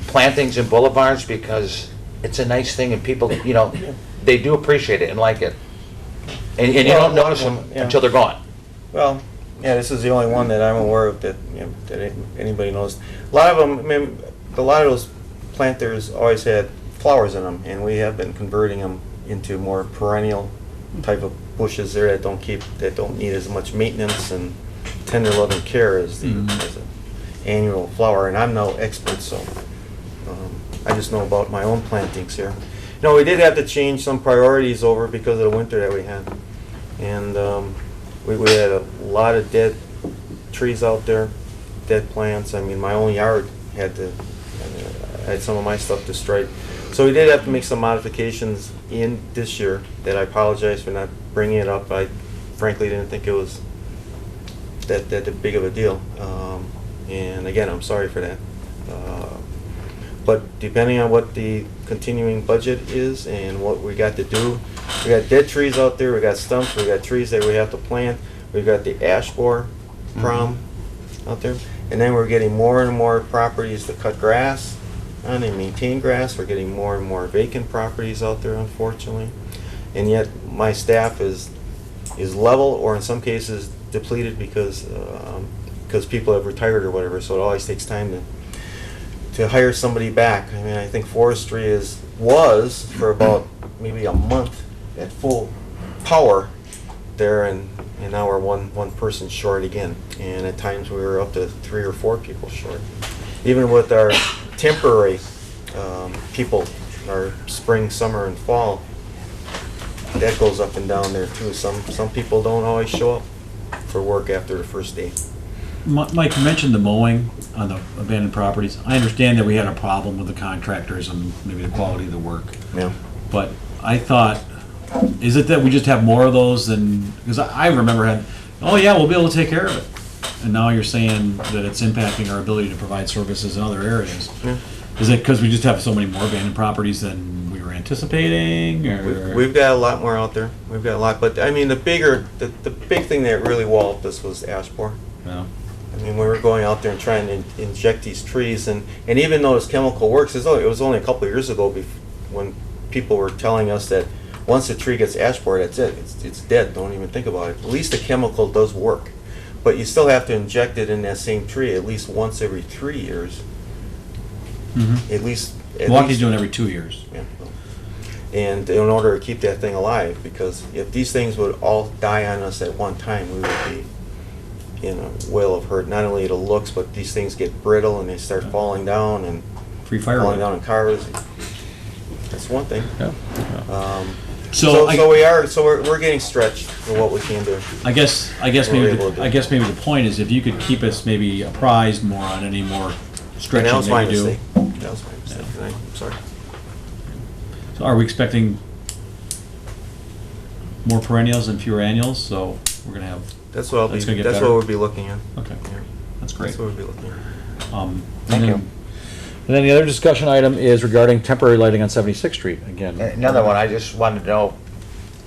plantings in boulevards because it's a nice thing and people, they do appreciate it and like it. And you don't notice them Yeah. until they're gone. Well, yeah, this is the only one that I'm aware of that, that anybody knows. A lot of them, a lot of those planters always had flowers in them, and we have been converting them into more perennial type of bushes there that don't need as much maintenance and tender loving care as an annual flower. And I'm no expert, so I just know about my own plantings here. We did have to change some priorities over because of the winter that we had. And we had a lot of dead trees out there, dead plants. I mean, my own yard had some of my stuff destroyed. So we did have to make some modifications in this year that I apologize for not bringing it up. I frankly didn't think it was that big of a deal. And again, I'm sorry for that. But depending on what the continuing budget is and what we got to do, We got dead trees out there, we got stumps, we got trees that we have to plant, we've got the ash borer problem out there. And then we're getting more and more properties to cut grass and they maintain grass. We're getting more and more vacant properties out there, unfortunately. And yet my staff is level, or in some cases depleted because people have retired or whatever, so it always takes time to hire somebody back. I mean, I think forestry was for about maybe a month at full power there, and now we're one person short again. And at times we were up to 3 or 4 people short. Even with our temporary people, our spring, summer, and fall, that goes up and down there too. Some people don't always show up for work after the first day. Mike, you mentioned the mowing on the abandoned properties. I understand that we had a problem with the contractors and maybe the quality of the work. Yeah. But I thought, is it that we just have more of those than, because I remember having, oh yeah, we'll be able to take care of it. And now you're saying that it's impacting our ability to provide services in other areas. Yeah. Is it because we just have so many more abandoned properties than we were anticipating, or? We've got a lot more out there. We've got a lot, but I mean, the big thing that really walloped us was ash borer. No. I mean, we were going out there and trying to inject these trees, and even though this chemical works, it was only a couple of years ago when people were telling us that once a tree gets ash borer, that's it. It's dead. Don't even think about it. At least the chemical does work, but you still have to inject it in that same tree at least once every 3 years. Mm-hmm. At least. Milwaukee's doing every 2 years. Yeah. And in order to keep that thing alive, because if these things would all die on us at one time, we would be in a whale of hurt. Not only the looks, but these things get brittle and they start falling down and Free falling firewood. down in cars. That's one thing. Yeah. So we're getting stretched for what we can do. I guess We're maybe able to do. I guess maybe the point is if you could keep us maybe apprised more on any more And stretching that was my that you do. mistake. That was my mistake. And I'm sorry. So are we expecting more perennials and fewer annuals? So we're gonna have. That's what That's gonna get that's better. what we'll be looking at. Okay, Yeah. that's great. That's what we'll be looking at. Thank Thank you. And then the other discussion item is regarding temporary lighting on 76th Street again. Another one, I just wanted to know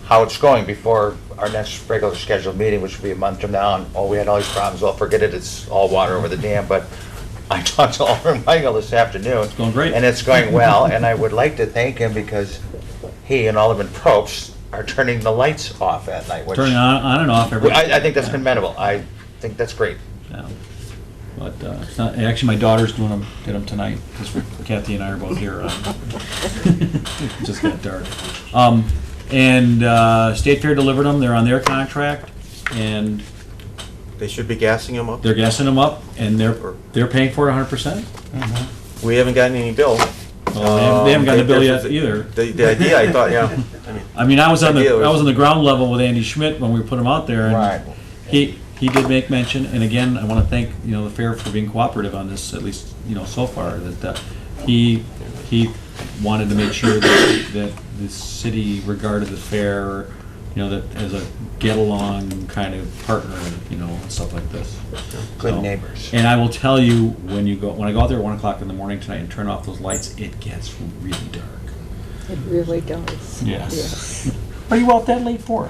how it's going before our next regular scheduled meeting, which will be a month from now. And, oh, we had all these problems, well, forget it, it's all water over the dam. But I talked to Alderman Michael this afternoon. It's going great. And it's going well, and I would like to thank him because he and Alderman Probst are turning the lights off at night. Which Turning on and off every. I think that's commendable. I think that's great. Yeah. But it's not, actually, my daughter's did them tonight, because Kathy and I are both here. It just got dark. And State Fair delivered them, they're on their contract, and They should be gassing them up. they're gassing them up, and they're paying for it 100%. We haven't gotten any bill. Well, they haven't gotten the bill yet There's- either. The idea, I thought, yeah. I mean, I was on Idea was- the ground level with Andy Schmidt when we put them out there, Right. and he did make mention, and again, I want to thank, the fair for being cooperative on this, at least, so far, that he wanted to make sure that the city regarded the fair, that as a get-along kind of partner, and stuff like this. Good So- neighbors. And I will tell you, when I go out there at 1 o'clock in the morning tonight and turn off those lights, it gets really dark. It really does. Yes. What are you out that late for?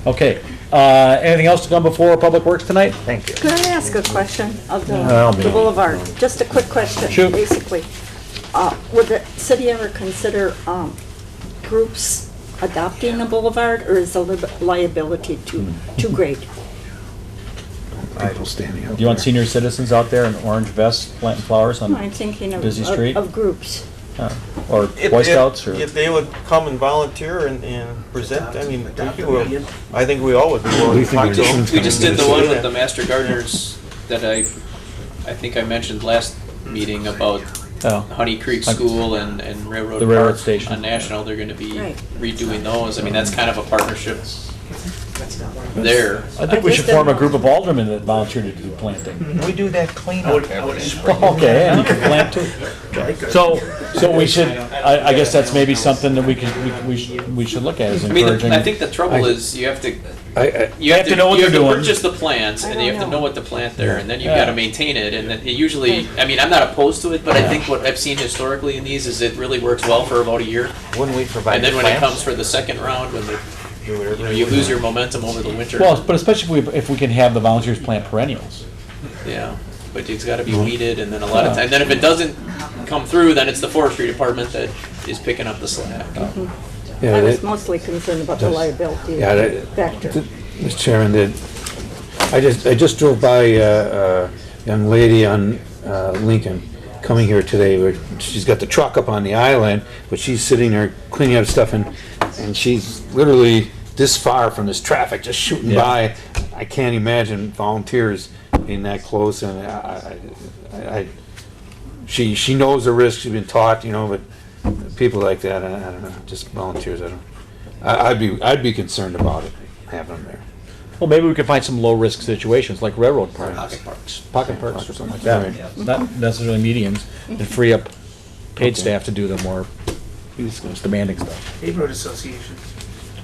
Okay, anything else to come before Public Works tonight? Thank you. Could I ask a question of I'll be the on. boulevard? Just a quick question, Shoot. basically. Would the city ever consider groups adopting the boulevard, or is the liability too great? People standing out Do you want there. senior citizens out there in orange vests planting flowers on I'm thinking of busy street? of groups. Or Boy Scouts, or? If they would come and volunteer and present, I mean, I think we all would be willing We to think talk to our them. insurance We just did the one with the Yeah. master gardeners that I think I mentioned last meeting about Oh. Honey Creek School and Railroad The railroad Park station. on National. They're gonna be Right. redoing those. I mean, that's kind of a partnership there. I think we should form a group of aldermen that volunteer to do planting. We do that I cleanup would every just spring. Okay, and you can plant too. So we should, I guess that's maybe something that we should look at, is I mean, encouraging. I think the trouble is you have to I, you have to know what you have they're to doing. purchase the plants, and you have to know what to plant there, and then you've Yeah. got to maintain it. And then it usually, I mean, I'm not opposed to it, but I think what I've seen historically in these is it really works well for about a year, Wouldn't we provide and then the when it plants? comes for the second round, when you lose your momentum over the winter. Well, but especially if we can have the volunteers plant perennials. Yeah, but it's got to be weeded, and then a lot of time. Then if it doesn't come through, then it's the forestry department that is picking up the slack. yeah, I was that- mostly concerned about the Does- liability yeah, that- factor. Mr. Chairman, I just drove by a young lady on Lincoln coming here today, where she's got the truck up on the island, but she's sitting there cleaning up stuff, and she's literally this far from this traffic, just shooting Yeah. by. I can't imagine volunteers being that close, and she knows the risk, she's been taught, but people like that, I don't know, just volunteers, I'd be concerned about it, having them there. Well, maybe we could find some low-risk situations, like railroad parks. Pocket parks. Pocket parks or something like that. Not necessarily medians, and free up paid Okay. staff to do the more demanding stuff. Neighborhood associations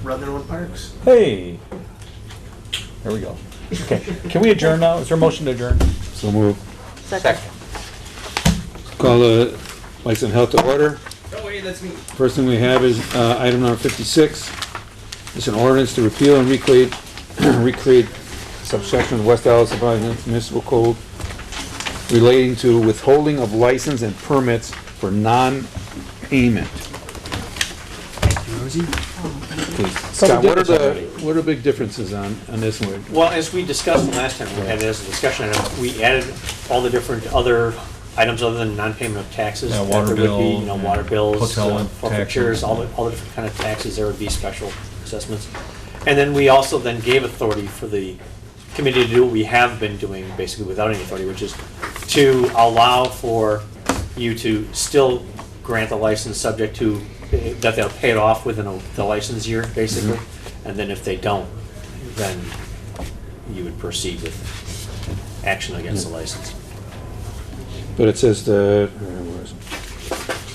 run their own parks. Hey, there we go. Okay, can we adjourn now? Is there a motion to adjourn? So move. Second. Call the Lights and Health to order. Oh wait, that's me. First thing we have is item number 56. It's an ordinance to repeal and recreate subsection of the West Dallas Municipal Code relating to withholding of license and permits for non-payment. Please. Scott, did what are this already. what are the big differences on this one? Well, as we discussed the last time, we had it as a discussion item, we added all the different other items other than non-payment of taxes. Yeah, that water there would be, bill, water bills, hotel forfeitures, taxes. all the different kind of taxes, there would be special assessments. And then we also then gave authority for the committee to do what we have been doing basically without any authority, which is to allow for you to still grant the license subject to, that they'll pay it off within the license year, basically. And then if they don't, then you would proceed with action against the license. But it says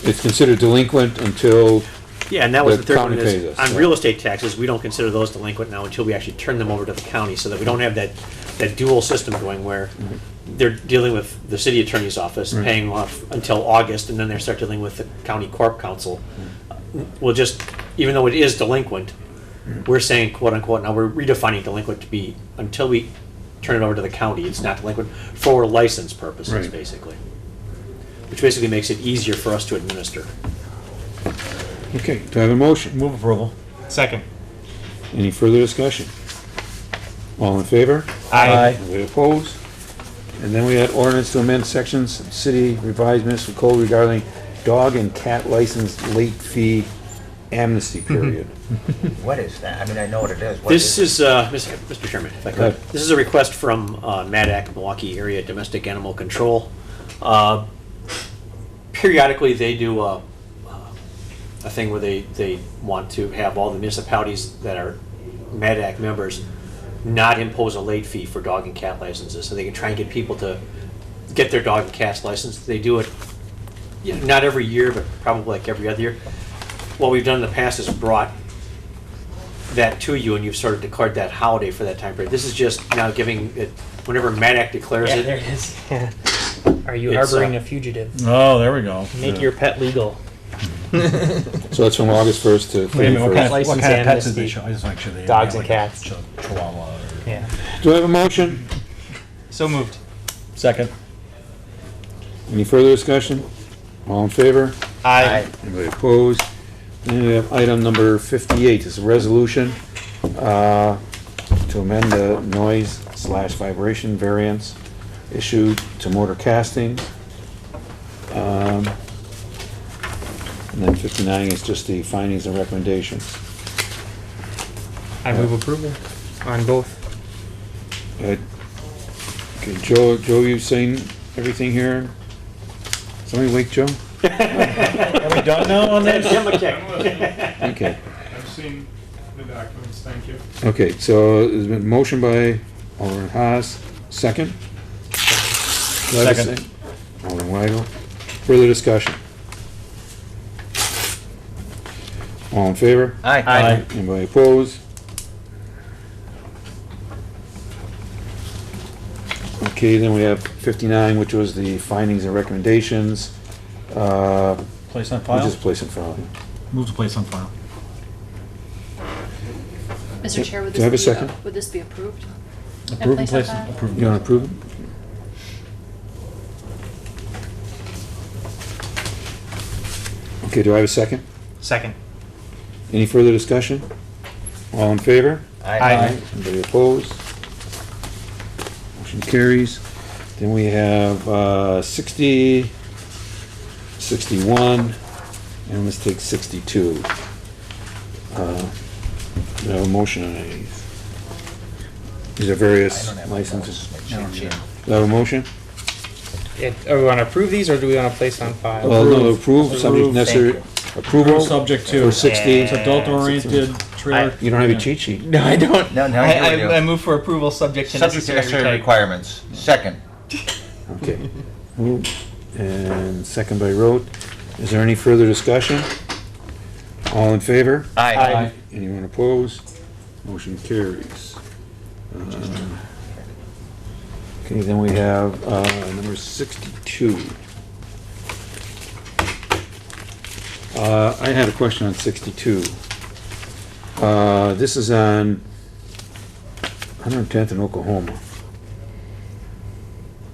it's considered delinquent until, Yeah, and that was The the third one county pays is, us, on yeah. real estate taxes, we don't consider those delinquent now until we actually turn them over to the county, so that we don't have that dual system going where they're dealing with the city attorney's office, Right. paying off until August, and then they start dealing with the county corp council. We'll just, even though it is delinquent, we're saying quote unquote, now we're redefining delinquent to be, until we turn it over to the county, it's not delinquent for license purposes, Right. basically. Which basically makes it easier for us to administer. okay, do I have a motion? Move approval. Second. Any further discussion? All in favor? Aye. Anybody opposed? And then we had ordinance to amend sections of city revised municipal code regarding dog and cat license late fee amnesty period. What is that? I mean, I know what it is. What This is is, Mr. Chairman, if I Go could, ahead. this is a request from MADAC, Milwaukee Area Domestic Animal Control. Periodically, they do a thing where they want to have all the municipalities that are MADAC members not impose a late fee for dog and cat licenses, so they can try and get people to get their dog and cat's license. They do it, not every year, but probably like every other year. What we've done in the past is brought that to you, and you've sort of declared that holiday for that time period. This is just now giving it, whenever MADAC declares Yeah, it. there it is. Yeah. Are you It's, harboring a fugitive? Oh, there we go. Make your pet legal. So it's from August 1st to Wait a minute, what kind 31st. of License pets did they amnesty. show? I just want to make sure they. Dogs didn't and have, cats. Chihuahua or. Yeah. Do I have a motion? So moved. Second. Any further discussion? All in favor? Aye. Anybody opposed? Then we have item number 58, it's a resolution to amend the noise/vibration variance issued to motor castings. And then 59 is just the findings and recommendations. I move approval on both. Okay, Joe, you seen everything here? Somebody wake Joe? Are we done now on this? Give him a kick. Okay. I've seen the documents, thank you. Okay, so there's been motion by Alderman Haas, second? Do I have a Second. Alderman Weigel. Further discussion? All in favor? Aye. Anybody opposed? Okay, then we have 59, which was the findings and recommendations. Place on We file? just place in file. Move to place on file. Mr. Chair, would Do I have a this be, second? would this be approved? Approve and place place, on file? approve. You want to approve it? Okay, do I have a second? Second. Any further discussion? All in favor? Aye. Anybody opposed? Motion carries. Then we have 60, 61, and let's take 62. We have a motion on these. These are I various don't have my licenses. notes, my cheat sheet. Do I have a motion? Are we want to approve these or do we want to place on file? Well, no, approve, subject Approve. necessary approval. Approve subject to. For 60. It's adult-oriented trailer. You don't have your cheat sheet? No, I don't. No, no, here we do. move for approval subject Subject to necessary requirements. Second. Okay. Moved and second by Rote. Is there any further discussion? All in favor? Aye. Anyone opposed? Motion carries. Okay, then we have number 62. I had a question on 62. This is on 110th in Oklahoma.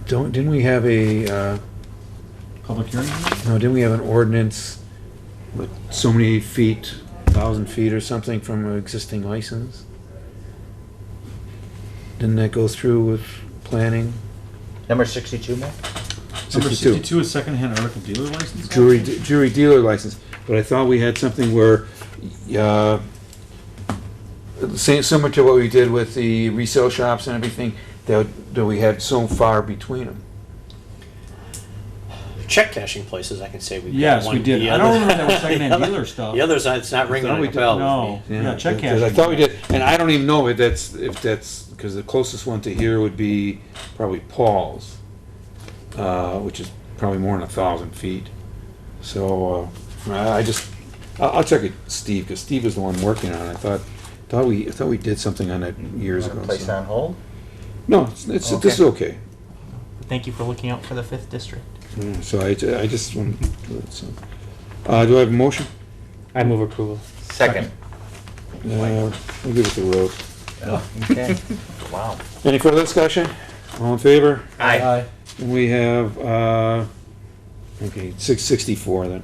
Didn't we have a, Public hearing? no, didn't we have an ordinance with so many feet, 1,000 feet or something from an existing license? Didn't that go through with planning? Number 62, Matt? Number 62 is secondhand article dealer license? Jury dealer license, but I thought we had something where, similar to what we did with the resale shops and everything, that we had so far between them. Check cashing places, I can say we've got Yes, one. we did. The I don't other- remember that was secondhand dealer stuff. The others, it's not ringing thought we a did- bell No, with me. yeah, check because cashing. I thought we did, and I don't even know if that's, because the closest one to here would be probably Paul's, which is probably more than 1,000 feet. So, I'll check it, Steve, because Steve was the one working on it. I thought we did something on it years ago. Place so- on hold? No, this is okay. Thank you for looking out for the 5th district. Yeah, so I just want to do it, so. Do I have a motion? I move approval. Second. We'll give it to Road. Okay. Wow. Any further discussion? All in favor? Aye. And we have, okay, 664 then.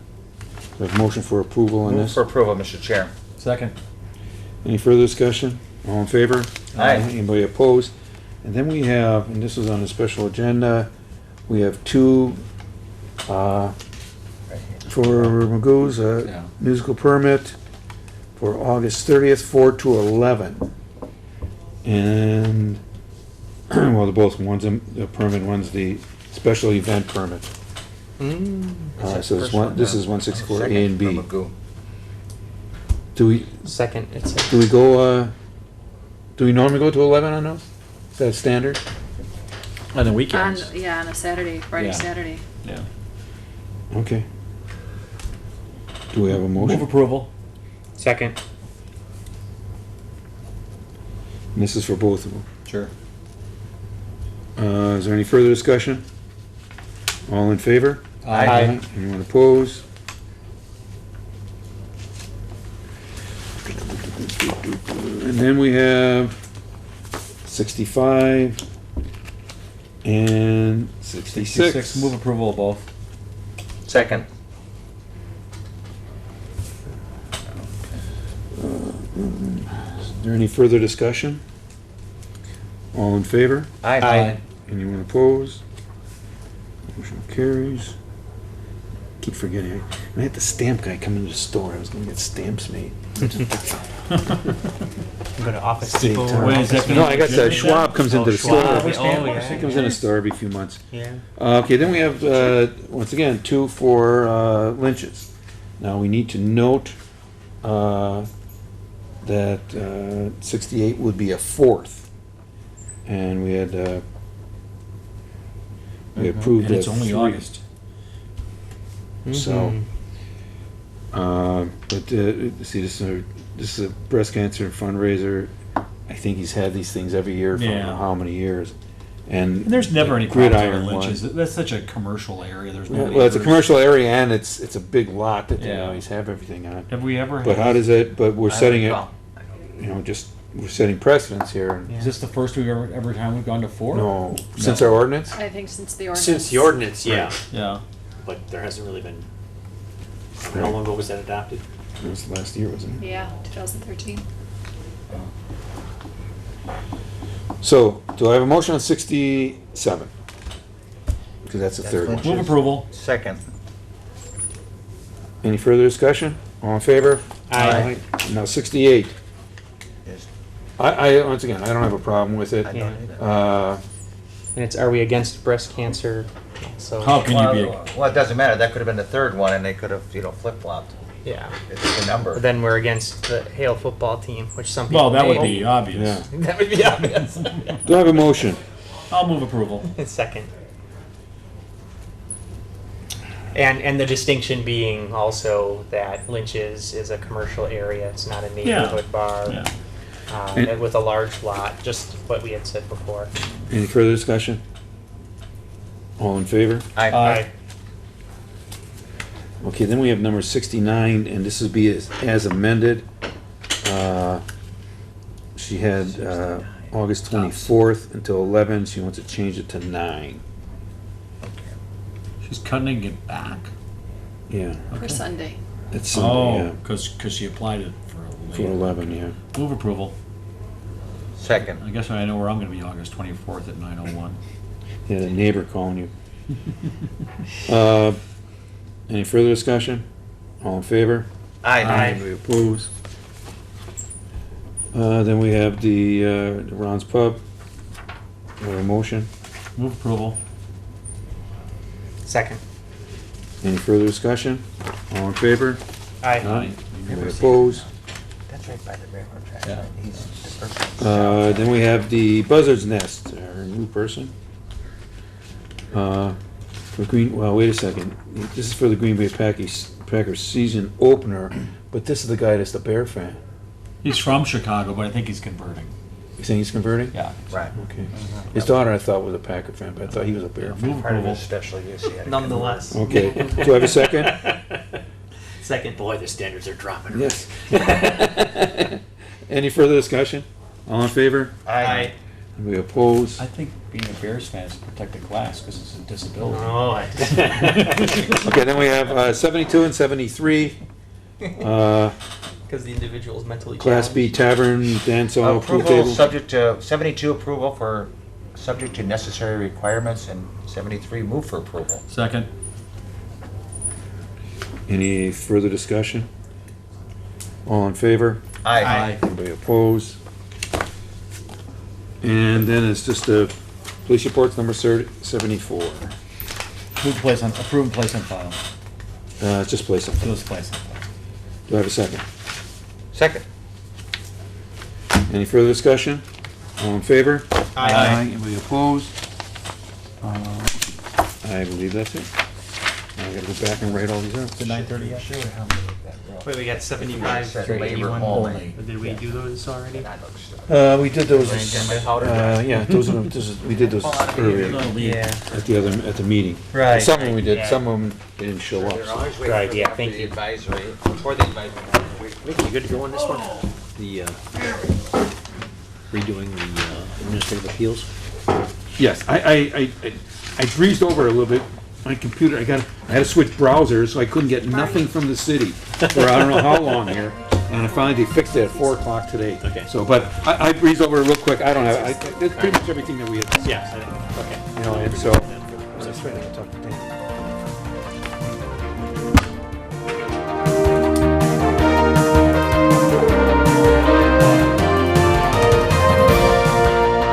We have motion for approval on Move this. for approval, Mr. Chair. Second. Any further discussion? All in favor? Aye. Anybody opposed? And then we have, and this was on a special agenda, we have two, Right here. for Magoo's, Yeah. musical permit for August 30th, 4 to 11. And, well, they're both, one's a permit, one's the special event permit. So First this no. is 164 Second A and B. from Magoo. Second, it's Do we go, do we normally go to 11 on those? Is that standard? On the On, weekends. yeah, on a Saturday, Friday, Yeah. Saturday. Yeah. Okay. Do we have a Move motion? approval. second. And this is for both of them. Sure. Is there any further discussion? All in favor? Aye. Anyone opposed? And then we have 65 and 66. Move approval of both. Second. Is there any further discussion? All in favor? Aye. Anyone opposed? Motion carries. Keep forgetting. I had the stamp guy come into the store. I was gonna get stamps made. Go to Office State Depot. time. or Wait, is that Office gonna No, I got Depot. Schwab comes into the Schwab. store. Oh, yeah. He comes in the store every few months. Yeah. Okay, then we have, once again, two for Lynch's. Now, we need to note that 68 would be a fourth. And we had, we approved And it's that only 3. August. So, but, see, this is a breast cancer fundraiser. I think he's had these things every year for I don't know Yeah. how many years. And And there's never any problems Gridiron with one. Lynch's. That's such a commercial area. There's no. Well, it's a neighbors. commercial area and it's a big lot that they Yeah. always have everything on. Have we ever? But had- how does it, but we're I setting it, recall. you know, just, we're setting precedents here. and- Is this the first we've ever every time we've gone to 4? No, since our ordinance? I think since the ordinance. Since the ordinance, yeah, Yeah. but there hasn't really been, how long ago was that adopted? It was last year, wasn't it? Yeah, 2013. So, do I have a motion on 67? Because that's the third one. Move approval. Second. Any further discussion? All in favor? Aye. Now 68. Yes. Once again, I don't have a problem with it. I don't either. And it's, are we against breast cancer? So, How can you be? Well, it doesn't matter, that could have been the third one, and they could have, flip-flopped. yeah. It's the number. But then we're against the Hale football team, which some people Well, that would hate. be obvious. Yeah. That would be obvious. Do I have a motion? I'll move approval. Second. And the distinction being also that Lynch's is a commercial area, it's not a neighborhood bar. Yeah. And- With a large lot, just what we had said before. Any further discussion? All in favor? Aye. Okay, then we have number 69, and this would be as amended. She had August 24th until 11, she wants to change it to 9. She's cutting it back. Yeah, For Sunday. it's Sunday, Oh, yeah, because she applied it for for late. 11, yeah. Move approval. Second. I guess I know where I'm going to be August 24th at 9:01. Yeah, the neighbor calling you. Any further discussion? All in favor? Aye. Anybody opposed? Then we have the Ron's Pub. We have a motion. Move approval. Second. Any further discussion? All in favor? Aye. Anybody opposed? That's right by the railroad track. Yeah. right? He's the person. Then we have the Buzzard's Nest, our new person. For Green, well, wait a second. This is for the Green Bay Packers season opener, but this is the guy that's the Bear fan. He's from Chicago, but I think he's converting. You think he's converting? Yeah. Right. Okay. His daughter, I thought, was a Packer fan, but I thought he was a Bear fan. Move Part of approval. his special use. he had to Nonetheless. Okay. Do I have a second? Second. Boy, the standards are dropping. Yes. Any further discussion? All in favor? convert. Aye. We oppose? I think being a Bears fan is a protected class because it's a disability. Oh, Okay, then we have 72 and 73. because the individual is mentally Class B tavern, dance hall, pool Approval, table. subject to, 72 approval for, subject to necessary requirements, and 73 move for approval. Second. Any further discussion? All in favor? Aye. Anybody opposed? And then it's just police reports number 74. Move place on, approve and place on file. It's just place it. Just place on file. Do I have a second? Second. Any further discussion? All in favor? Aye. Anybody opposed? I believe that's it. Now I gotta go back and write all these out. Is it 9:30 yet? Sure, how many of that row? Wait, we got 75 Said through labor 81. only. Did we do those already? That looks- We did those, Powder. yeah, those are, we did those earlier Yeah. at the meeting. Right. Some of them we did, Yeah. some of them they didn't show up. They're so. always waiting Right, for yeah, the thank you. advisory, before the advisory. Rick, you good to go on this one? The, redoing the administrative appeals? Yes, I breezed over a little bit. My computer, I had to switch browsers, so I couldn't get nothing from the city for I don't know how long here. And finally they fixed it at 4 o'clock today. Okay. So, but I breezed over it real quick. I don't have, it's pretty much everything that we had, Yeah, I think, okay. you know, and so. That's right, I talked to Dan.